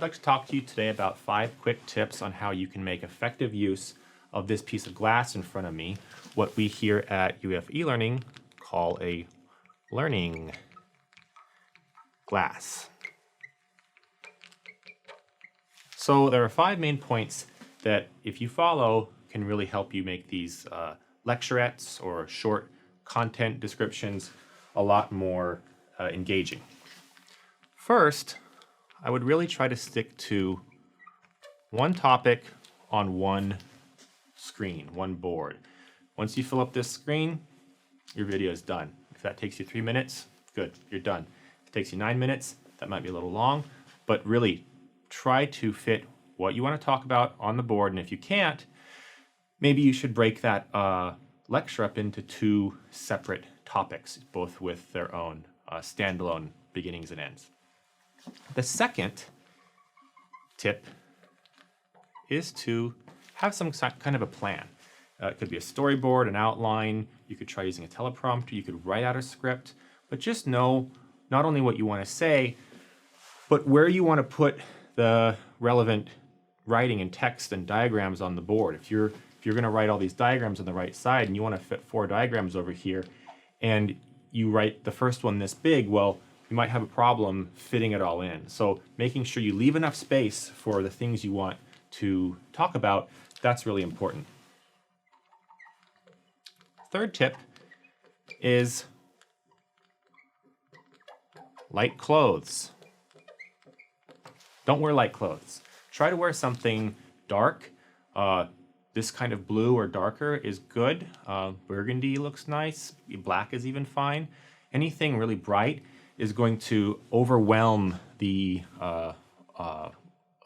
like to talk to you today about 5 quick tips on how you can make effective use of this piece of glass in front of me, what we here at UF eLearning call a learning glass. So there are 5 main points that, if you follow, can really help you make these lecturettes or short content descriptions a lot more engaging. First, I would really try to stick to one topic on one screen, one board. Once you fill up this screen, your video is done. If that takes you 3 minutes, good, you're done. If it takes you 9 minutes, that might be a little long, but really try to fit what you want to talk about on the board. And if you can't, maybe you should break that lecture up into 2 separate topics, both with their own standalone beginnings and ends. The second tip is to have some kind of a plan. It could be a storyboard, an outline. You could try using a teleprompter. You could write out a script, but just know not only what you want to say, but where you want to put the relevant writing and text and diagrams on the board. If you're going to write all these diagrams on the right side and you want to fit 4 diagrams over here, and you write the first one this big, well, you might have a problem fitting it all in. So making sure you leave enough space for the things you want to talk about, that's really important. Third tip is light clothes. Don't wear light clothes. Try to wear something dark. This kind of blue or darker is good. Burgundy looks nice. Black is even fine. Anything really bright is going to overwhelm the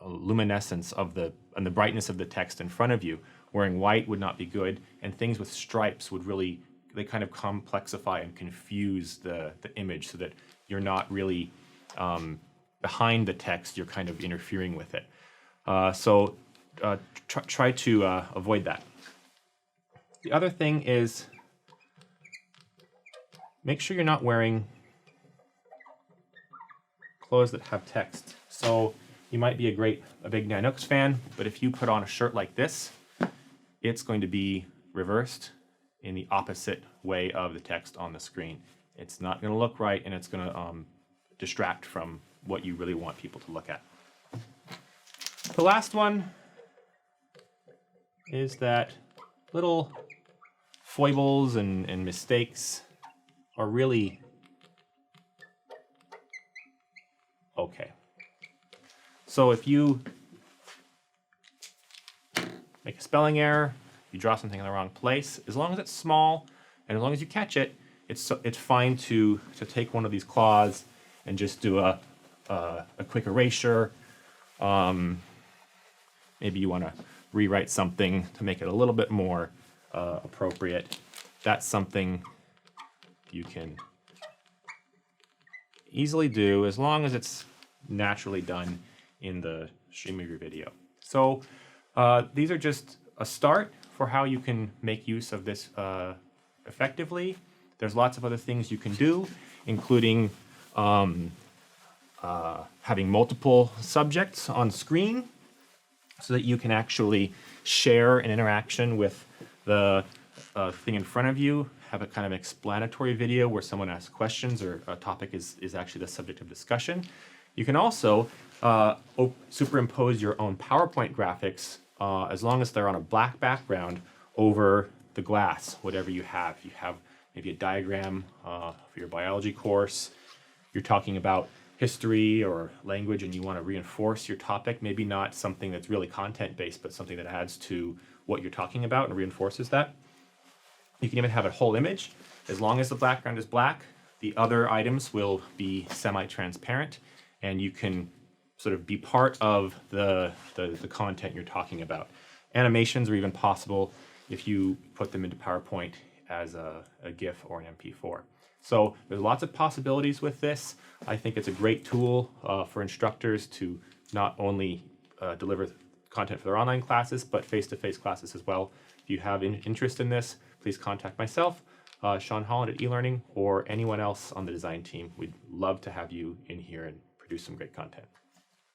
luminescence of and the brightness of the text in front of you. Wearing white would not be good, and things with stripes would really, they kind of complexify and confuse the image so that you're not really behind the text, you're kind of interfering with it. So try to avoid that. The other thing is make sure you're not wearing clothes that have text. So you might be a big Nanooks fan, but if you put on a shirt like this, it's going to be reversed in the opposite way of the text on the screen. It's not going to look right, and it's going to distract from what you really want people to look at. The last one is that little foibles and mistakes are really okay. So if you make a spelling error, you draw something in the wrong place, as long as it's small and as long as you catch it, it's fine to take one of these claws and just do a quick erasure. Maybe you want to rewrite something to make it a little bit more appropriate. That's something you can easily do as long as it's naturally done in the stream of your video. So these are just a start for how you can make use of this effectively. There's lots of other things you can do, including having multiple subjects on screen so that you can actually share an interaction with the thing in front of you, have a kind of explanatory video where someone asks questions or a topic is actually the subject of discussion. You can also superimpose your own PowerPoint graphics as long as they're on a black background over the glass, whatever you have. You have maybe a diagram for your biology course. You're talking about history or language and you want to reinforce your topic, maybe not something that's really content-based, but something that adds to what you're talking about and reinforces that. You can even have a whole image. As long as the background is black, the other items will be semi-transparent, and you can sort of be part of the content you're talking about. Animations are even possible if you put them into PowerPoint as a GIF or an MP4. So there's lots of possibilities with this. I think it's a great tool for instructors to not only deliver content for their online classes, but face-to-face classes as well. If you have interest in this, please contact myself, Sean Holland at eLearning, or anyone else on the design team. We'd love to have you in here and produce some great content.